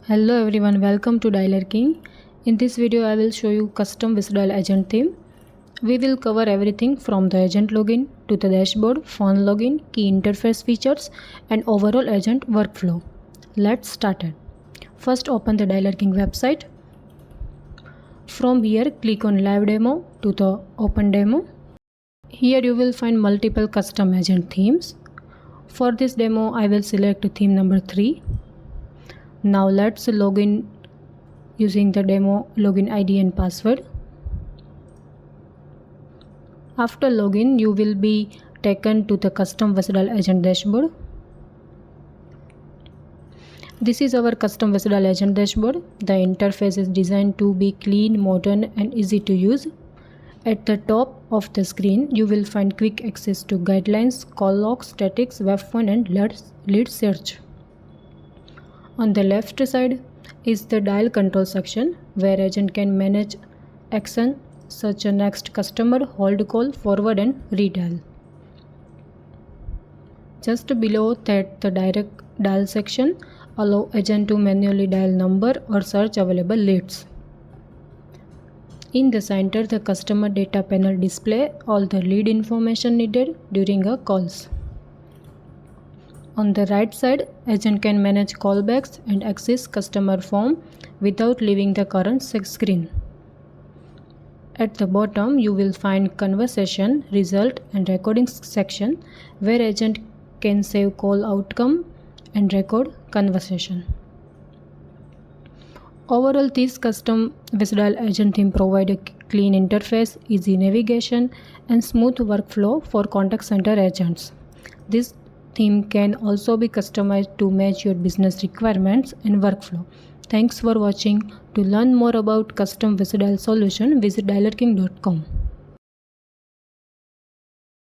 Hello everyone, welcome to DialerKing. In this video I will show you custom VICIdial agent theme. We will cover everything from the agent login to the dashboard, phone login, key interface features and overall agent workflow. Let's start it. First open the DialerKing website. From here click on live demo to the open demo. Here you will find multiple custom agent themes. For this demo I will select theme number 3. Now let's log in using the demo login ID and password. After login, you will be taken to the custom VICIdial agent dashboard. This is our custom VICIdial agent dashboard. The interface is designed to be clean, modern and easy to use. At the top of the screen, you will find quick access to guidelines, call logs, statics, web phone and lead search. On the left side is the dial control section where agent can manage action such as next customer, hold call, forward and redial. Just below that the direct dial section allow agent to manually dial number or search available leads. In the center the customer data panel display all the lead information needed during a calls. On the right side, agent can manage callbacks and access customer form without leaving the current screen. At the bottom, you will find conversation, result and recordings section where agent can save call outcome and record conversation. Overall, this custom VICIdial agent theme provide a clean interface, easy navigation and smooth workflow for contact center agents. This theme can also be customized to match your business requirements and workflow. Thanks for watching. To learn more about custom VICIdial solution, visit DialerKing.com.